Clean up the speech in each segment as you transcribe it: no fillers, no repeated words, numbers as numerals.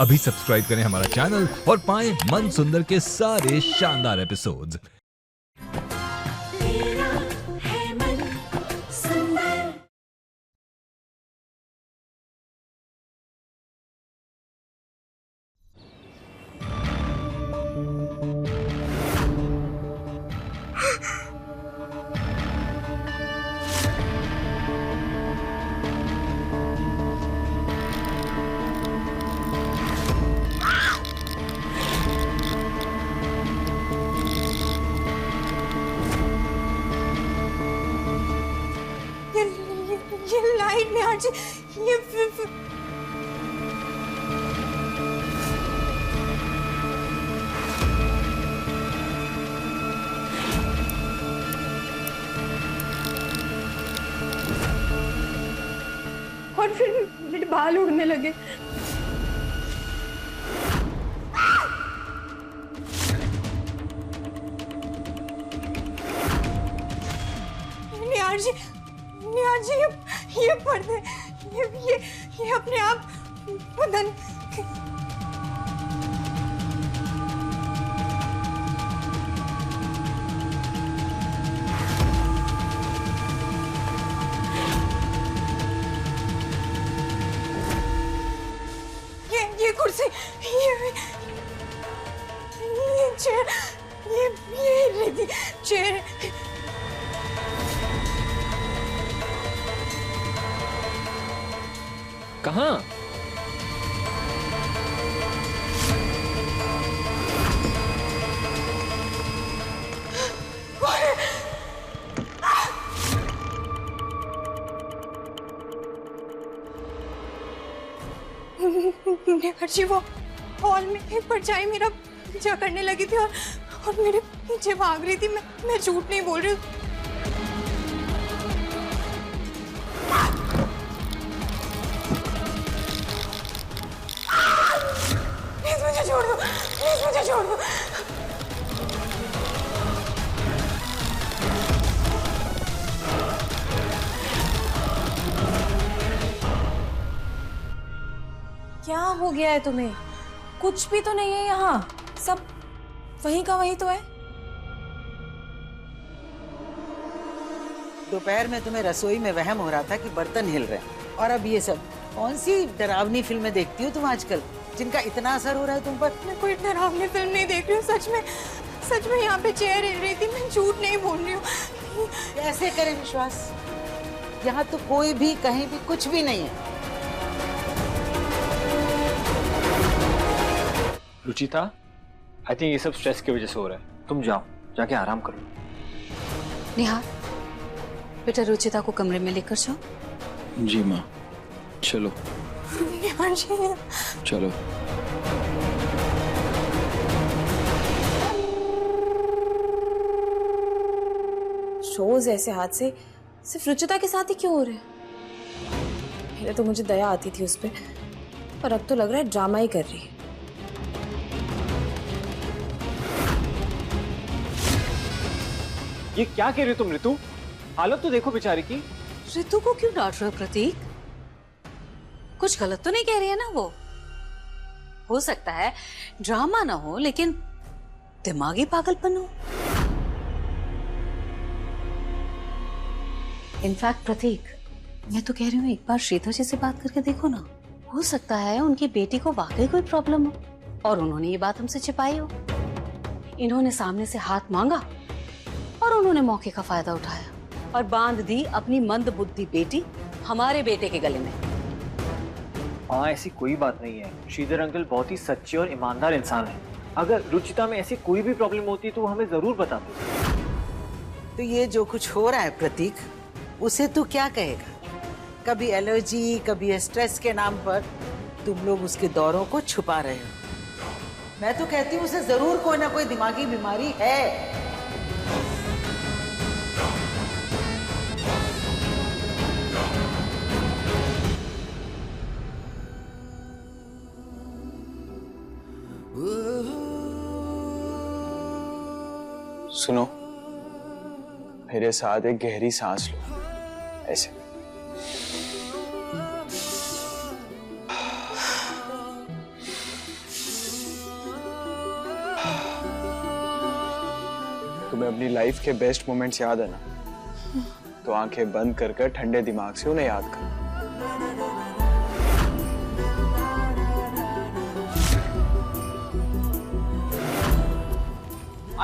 अभी सब्सक्राइब करें हमारा चैनल और पाएं मन सुंदर के सारे शानदार एपिसोड्स। ये लाइट में आज ये और फिर मेरे बाल उड़ने लगे। निहार जी ये पर्दे ये अपने आप बदन ये कुर्सी ये चेयर ये चेयर कहाँ? जी वो हॉल में एक परछाई मेरा पीछा करने लगी थी और मेरे पीछे भाग रही थी। मैं झूठ नहीं बोल रही हूँ। मुझे छोड़ दो, मुझे छोड़ दो। क्या हो गया है तुम्हें? कुछ भी तो नहीं है यहाँ, सब वहीं का वहीं तो है। दोपहर में तुम्हें रसोई में वहम हो रहा था कि बर्तन हिल रहे हैं, और अब ये सब कौन सी डरावनी फिल्में देखती हो तुम आजकल, जिनका इतना असर हो रहा है तुम पर? मैं कोई डरावनी फिल्म नहीं देख रही हूँ। सच में यहाँ पे चेयर हिल रही थी। मैं झूठ नहीं बोल रही हूँ। कैसे करें विश्वास? यहाँ तो कोई भी कहीं भी कुछ भी नहीं है। रुचिता, आई थिंक ये सब स्ट्रेस की वजह से हो रहा है। तुम जाओ, जाके आराम करो। निहार, बेटा रुचिता को कमरे में लेकर जाओ। जी माँ, चलो। निहार जी, चलो। रोज ऐसे हादसे सिर्फ रुचिता के साथ ही क्यों हो रहे हैं? पहले तो मुझे दया आती थी उस पे, पर अब तो लग रहा है ड्रामा ही कर रही है। ये क्या कह रही हो तुम ऋतु? हालत तो देखो बेचारी की। ऋतु को क्यों डांट रहे हो प्रतीक? कुछ गलत तो नहीं कह रही है ना वो? हो सकता है ड्रामा ना हो, लेकिन दिमागी पागलपन हो। इनफैक्ट प्रतीक, मैं तो कह रही हूँ एक बार श्रीधर जी से बात करके देखो ना। हो सकता है उनकी बेटी को वाकई कोई प्रॉब्लम हो और उन्होंने ये बात हमसे छिपाई हो। इन्होंने सामने से हाथ मांगा और उन्होंने मौके का फायदा उठाया और बांध दी अपनी मंद बुद्धि बेटी हमारे बेटे के गले में। हाँ, ऐसी कोई बात नहीं है। श्रीधर अंकल बहुत ही सच्चे और ईमानदार इंसान हैं। अगर रुचिता में ऐसी कोई भी प्रॉब्लम होती तो वो हमें जरूर बताते। तो ये जो कुछ हो रहा है प्रतीक, उसे तू क्या कहेगा? कभी एलर्जी, कभी स्ट्रेस के नाम पर तुम लोग उसके दौरों को छुपा रहे हो। मैं तो कहती हूँ उसे जरूर कोई ना कोई दिमागी बीमारी है। सुनो, मेरे साथ एक गहरी सांस लो, ऐसे। तुम्हें अपनी लाइफ के बेस्ट मोमेंट्स याद है ना, तो आंखें बंद कर कर ठंडे दिमाग से उन्हें याद करो।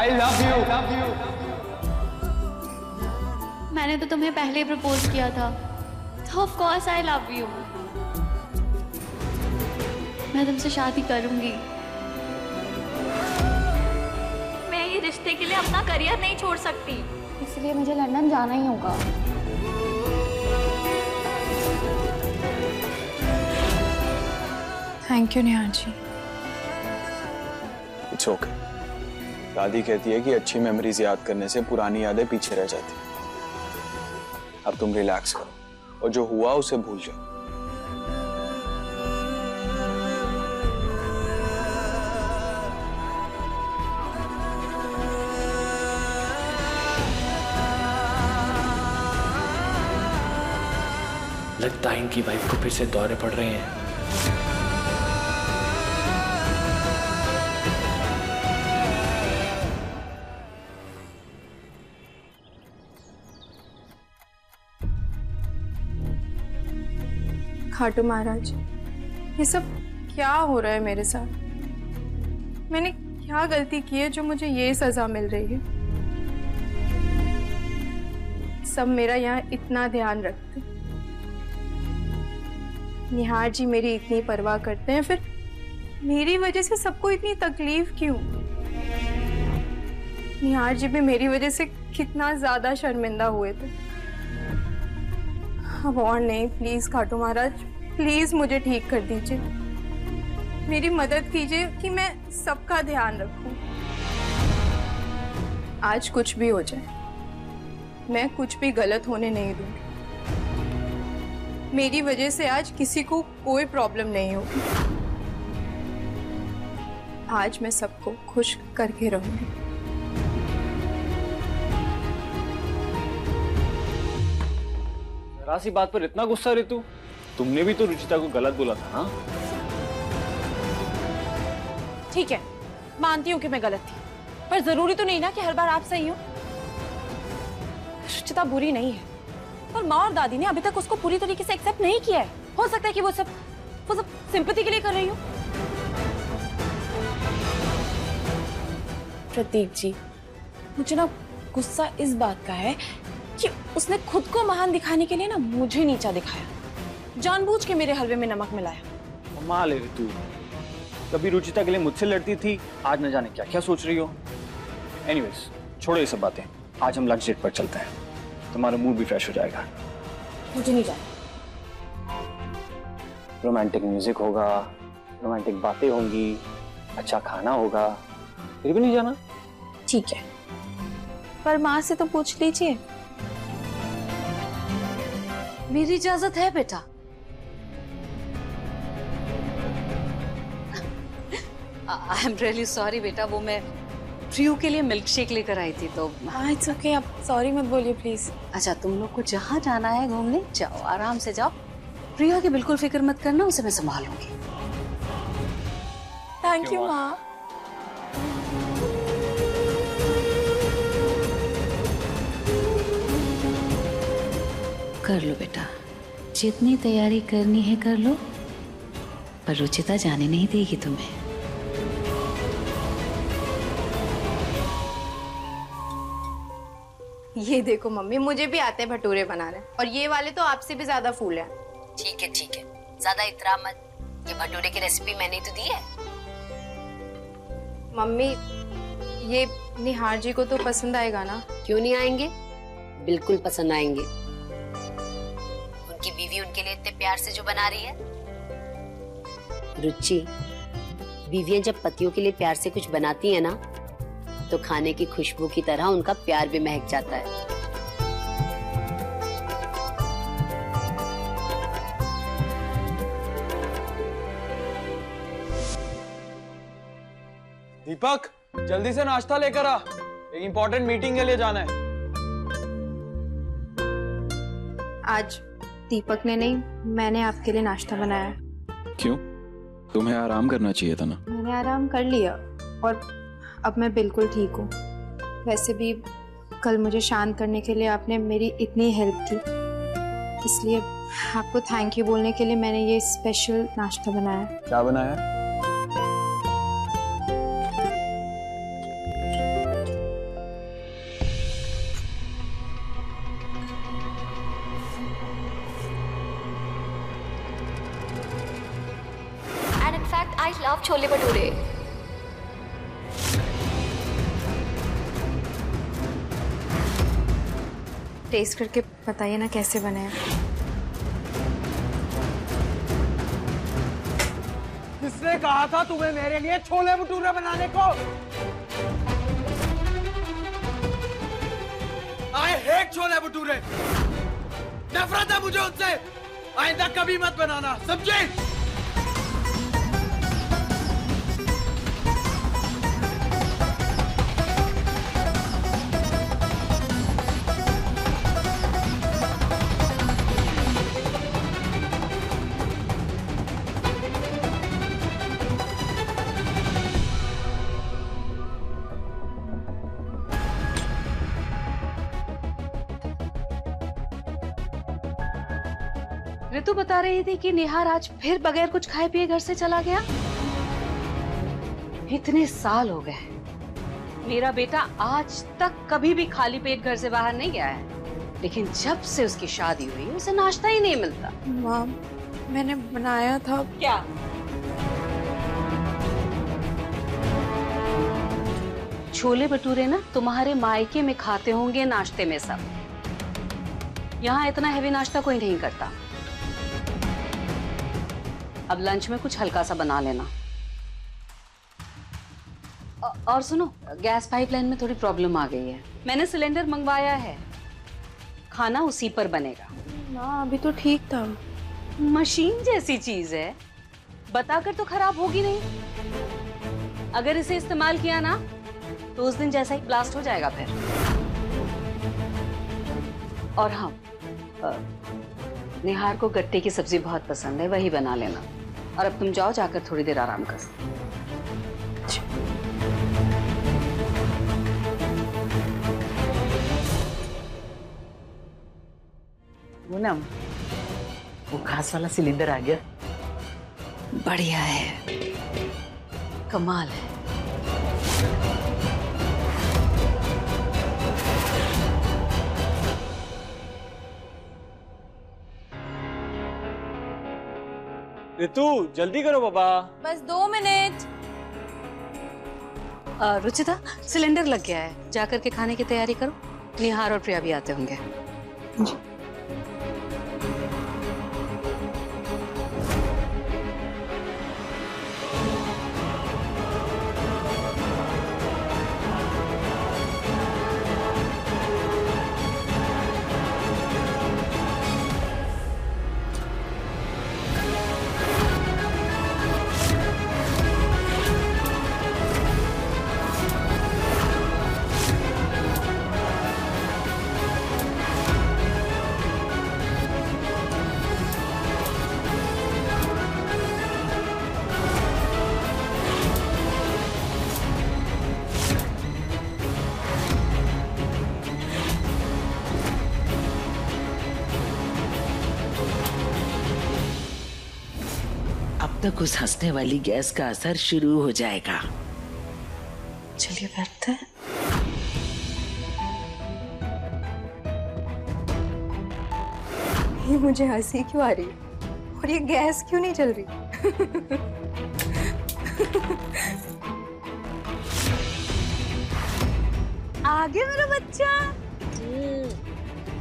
I love you. मैंने तो तुम्हें पहले प्रपोज किया था, तो of course I love you. मैं तुमसे शादी करूंगी। मैं ये रिश्ते के लिए अपना करियर नहीं छोड़ सकती, इसलिए मुझे लंदन जाना ही होगा। Thank you Nihar ji. It's okay. दादी कहती है कि अच्छी मेमोरीज याद करने से पुरानी यादें पीछे रह जाती। अब तुम रिलैक्स करो और जो हुआ उसे भूल जाओ। लगता है इनकी वाइफ को फिर से दौरे पड़ रहे हैं। खाटू महाराज, ये सब क्या हो रहा है मेरे साथ? मैंने क्या गलती की है जो मुझे ये सजा मिल रही है? सब मेरा यहाँ इतना ध्यान रखते, निहार जी मेरी इतनी परवाह करते हैं, फिर मेरी वजह से सबको इतनी तकलीफ क्यों? निहार जी भी मेरी वजह से कितना ज्यादा शर्मिंदा हुए थे। अब और नहीं, प्लीज खाटू महाराज, प्लीज मुझे ठीक कर दीजिए। मेरी मदद कीजिए कि मैं सबका ध्यान रखूं। आज कुछ भी हो जाए, मैं कुछ भी गलत होने नहीं दूंगी। मेरी वजह से आज किसी को कोई प्रॉब्लम नहीं होगी। आज मैं सबको खुश करके रहूंगी। जरा सी बात पर इतना गुस्सा ऋतु? तुमने भी तो रुचिता को गलत बोला था ना? ठीक है, मानती हूँ कि मैं गलत थी, पर जरूरी तो नहीं ना कि हर बार आप सही हो। रुचिता बुरी नहीं है, पर माँ और दादी ने अभी तक उसको पूरी तरीके से एक्सेप्ट नहीं किया है। हो सकता है कि वो सब सिंपैथी के लिए कर रही हो। प्रतीक जी, मुझे ना गुस्सा इस बात का है कि उसने खुद को महान दिखाने के लिए ना मुझे नीचा दिखाया, जानबूझ के मेरे हलवे में नमक मिलाया। कमाल है ऋतु, कभी रुचिता के लिए मुझसे लड़ती थी, आज न जाने क्या क्या सोच रही हो। एनीवेज, छोड़ो ये सब बातें, आज हम लंच डेट पर चलते हैं, तुम्हारा मूड भी फ्रेश हो जाएगा। मुझे नहीं जाना। रोमांटिक म्यूजिक होगा, रोमांटिक बातें होंगी, अच्छा खाना होगा, फिर भी नहीं जाना? ठीक है, पर माँ से तो पूछ लीजिए। मेरी इजाजत है बेटा। आई एम रियली सॉरी बेटा, वो मैं प्रियू के लिए मिल्क शेक लेकर आई थी तो। इट्स ओके, आप सॉरी मत बोलिए प्लीज। अच्छा, तुम लोग को जहाँ जाना है घूमने जाओ, आराम से जाओ। प्रिया की बिल्कुल फिक्र मत करना, उसे मैं संभालूंगी। थैंक यू माँ। कर लो बेटा, जितनी तैयारी करनी है कर लो, पर रुचिता जाने नहीं देगी तुम्हें। ये देखो मम्मी, मुझे भी आते हैं भटूरे बनाने, और ये वाले तो आपसे भी ज्यादा फूल हैं। ठीक है, ज्यादा इतरा मत। ये भटूरे की रेसिपी मैंने तो दी है। मम्मी, ये निहार जी को तो पसंद आएगा ना? क्यों नहीं आएंगे, बिल्कुल पसंद आएंगे। उनकी बीवी उनके लिए इतने प्यार से जो बना रही है। रुचि, बीवियां जब पतियों के लिए प्यार से कुछ बनाती है ना, तो खाने की खुशबू की तरह उनका प्यार भी महक जाता है। दीपक, जल्दी से नाश्ता लेकर आ, एक इंपॉर्टेंट मीटिंग के लिए जाना है। आज दीपक ने नहीं, मैंने आपके लिए नाश्ता बनाया। क्यों? तुम्हें आराम करना चाहिए था ना। मैंने आराम कर लिया और अब मैं बिल्कुल ठीक हूँ। वैसे भी कल मुझे शांत करने के लिए आपने मेरी इतनी हेल्प की, इसलिए आपको थैंक यू बोलने के लिए मैंने ये स्पेशल नाश्ता बनाया। क्या बनाया? And in fact I love chole bhature. Taste करके बताइए ना कैसे बने हैं। किसने कहा था तुम्हें मेरे लिए छोले भटूरे बनाने को? आई हेट छोले भटूरे, नफरत है मुझे उनसे। आइंदा कभी मत बनाना, समझे? ऋतु बता रही थी कि निहार आज फिर बगैर कुछ खाए पिए घर से चला गया। इतने साल हो गए, मेरा बेटा आज तक कभी भी खाली पेट घर से बाहर नहीं गया है, लेकिन जब से उसकी शादी हुई उसे नाश्ता ही नहीं मिलता। मॉम, मैंने बनाया था। क्या? छोले भटूरे ना तुम्हारे मायके में खाते होंगे नाश्ते में सब, यहाँ इतना हैवी नाश्ता कोई नहीं करता। अब लंच में कुछ हल्का सा बना लेना। और सुनो, गैस पाइपलाइन में थोड़ी प्रॉब्लम आ गई है, मैंने सिलेंडर मंगवाया है, खाना उसी पर बनेगा। ना अभी तो ठीक था। मशीन जैसी चीज है, बताकर तो खराब होगी नहीं। अगर इसे इस्तेमाल किया ना तो उस दिन जैसा ही ब्लास्ट हो जाएगा फिर। और हाँ, निहार को गट्टे की सब्जी बहुत पसंद है, वही बना लेना। और अब तुम जाओ, जाकर थोड़ी देर आराम कर। पूनम, वो घास वाला सिलेंडर आ गया। बढ़िया है, कमाल है। ऋतु जल्दी करो बाबा। बस 2 मिनट। रुचिता, सिलेंडर लग गया है, जाकर के खाने की तैयारी करो। निहार और प्रिया भी आते होंगे। अब तक उस हंसने वाली गैस का असर शुरू हो जाएगा। चलिए बैठते हैं। ये मुझे हंसी क्यों आ रही है और ये गैस क्यों नहीं चल रही? आगे मेरा बच्चा।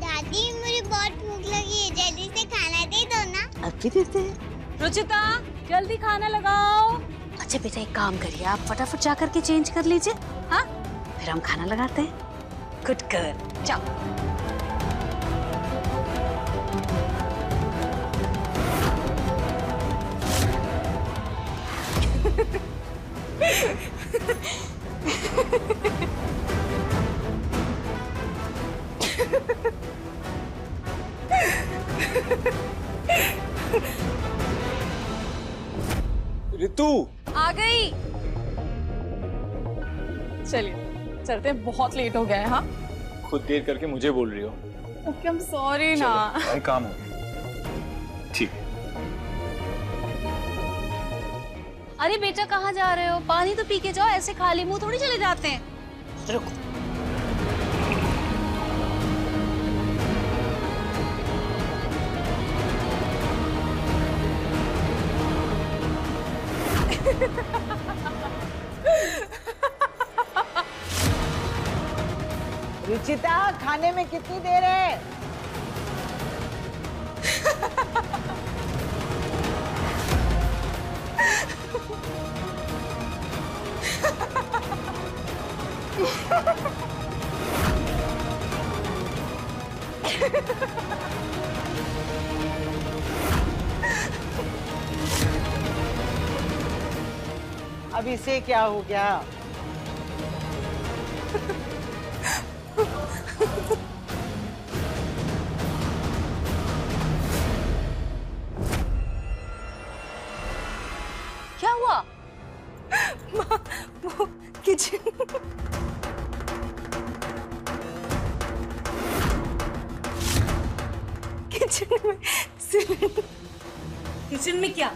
दादी मुझे बहुत भूख लगी है, जल्दी से खाना दे दो ना। अब भी देते हैं। रुचिता, जल्दी खाना लगाओ। अच्छा बेटा, एक काम करिए, आप फटाफट जाकर के चेंज कर लीजिए, हाँ? फिर हम खाना लगाते हैं। गुड गर्ल, जाओ। ऋतु आ गई। चलिए चलते हैं, बहुत लेट हो गए हैं। हाँ खुद देर करके मुझे बोल रही हो। ओके, आई एम सॉरी ना। भाई काम हो गया। ठीक है। अरे बेटा कहाँ जा रहे हो? पानी तो पी के जाओ, ऐसे खाली मुंह थोड़ी चले जाते हैं। रुको। रुचिता, खाने में कितनी देर है? अब इसे क्या हो गया? क्या हुआ? माँ, वो किचन में किचन में क्या?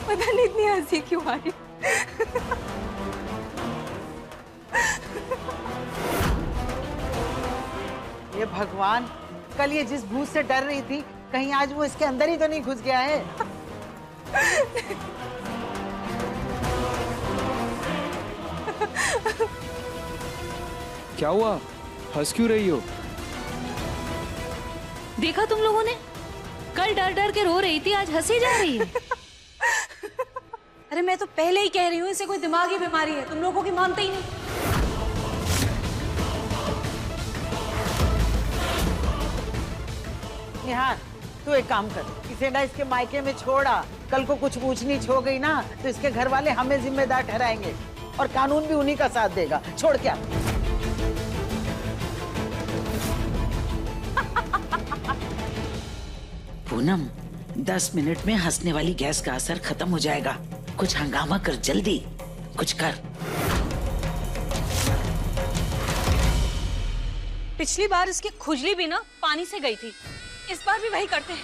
पता नहीं इतनी हंसी क्यों आ रही। ये भगवान, कल ये जिस भूत से डर रही थी, कहीं आज वो इसके अंदर ही तो नहीं घुस गया है? क्या हुआ? हंस क्यों रही हो? देखा तुम लोगों ने? कल डर डर के रो रही थी, आज हंसी जा रही है। अरे मैं तो पहले ही कह रही हूँ इसे कोई दिमागी बीमारी है, तुम लोगों की मानते ही नहीं। निहार, तू एक काम कर, इसे ना इसके मायके में छोड़ा। कल को कुछ ऊंच नीच हो गई ना तो इसके घर वाले हमें जिम्मेदार ठहराएंगे और कानून भी उन्हीं का साथ देगा। छोड़ क्या? पूनम, 10 मिनट में हंसने वाली गैस का असर खत्म हो जाएगा। कुछ हंगामा कर, जल्दी कुछ कर। पिछली बार इसकी खुजली भी ना पानी से गई थी, इस बार भी वही करते हैं।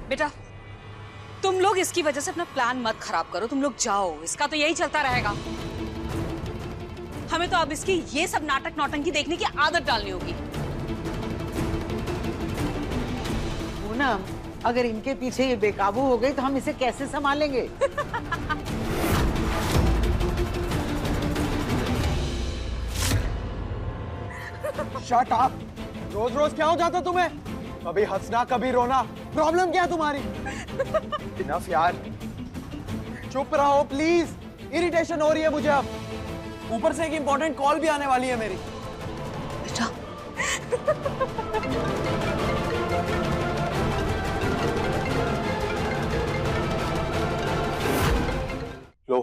बेटा तुम लोग इसकी वजह से अपना प्लान मत खराब करो, तुम लोग जाओ, इसका तो यही चलता रहेगा। हमें तो अब इसकी ये सब नाटक नौटंकी देखने की आदत डालनी होगी। पूनम, अगर इनके पीछे ये बेकाबू हो गई तो हम इसे कैसे संभालेंगे? Shut up. रोज रोज क्या हो जाता तुम्हें? कभी हंसना कभी रोना, प्रॉब्लम क्या है तुम्हारी? इनफ यार, चुप रहो प्लीज, इरिटेशन हो रही है मुझे अब। ऊपर से एक इंपॉर्टेंट कॉल भी आने वाली है मेरी। बेटा लो,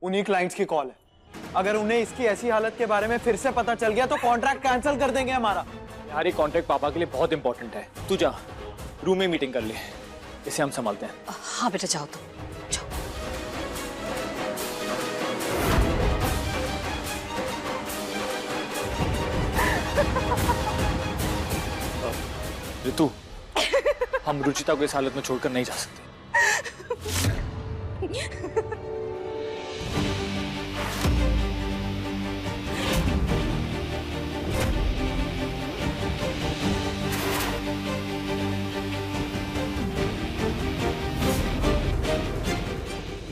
उन्हीं क्लाइंट्स की कॉल है। अगर उन्हें इसकी ऐसी हालत के बारे में फिर से पता चल गया तो कॉन्ट्रैक्ट कैंसिल कर देंगे हमारा। यार ये कॉन्ट्रैक्ट पापा के लिए बहुत इंपॉर्टेंट है, तू जा रूम में मीटिंग कर ले, इसे हम संभालते हैं। हाँ बेटा जाओ तुम, जाओ। ऋतु हम रुचिता को इस हालत में छोड़कर नहीं जा सकते।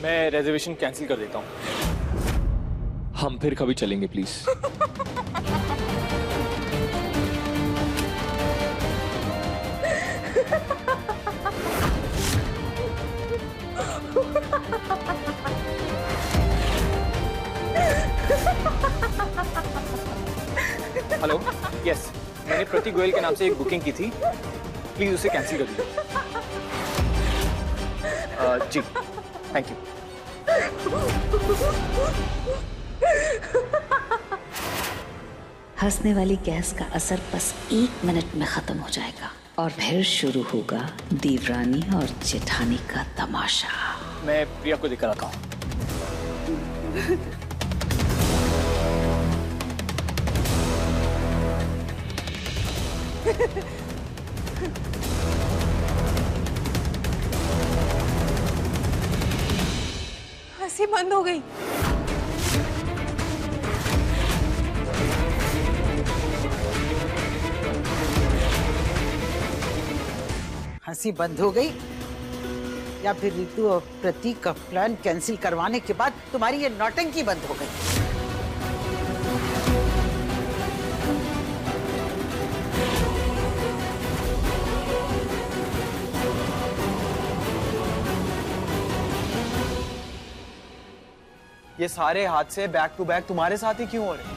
मैं रिजर्वेशन कैंसिल कर देता हूँ। हम फिर कभी चलेंगे प्लीज। हेलो, यस, मैंने प्रतीक गोयल के नाम से एक बुकिंग की थी, प्लीज उसे कैंसिल कर दीजिए। जी, थैंक यू। हंसने वाली गैस का असर बस 1 मिनट में खत्म हो जाएगा और फिर शुरू होगा देवरानी और जेठानी का तमाशा। मैं प्रिया को दिखा रहा हूँ। हंसी बंद हो गई। हंसी बंद हो गई या फिर ऋतु और प्रतीक का प्लान कैंसिल करवाने के बाद तुम्हारी ये नौटंकी बंद हो गई? ये सारे हादसे बैक टू बैक तुम्हारे साथ ही क्यों हो रहे?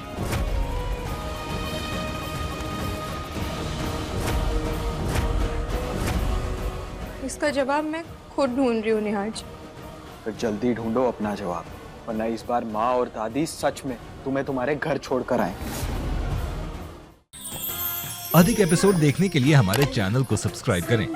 इसका जवाब मैं खुद ढूंढ रही हूँ निहार जी। तो जल्दी ढूंढो अपना जवाब, वरना इस बार माँ और दादी सच में तुम्हें तुम्हारे घर छोड़कर आएंगे। अधिक एपिसोड देखने के लिए हमारे चैनल को सब्सक्राइब करें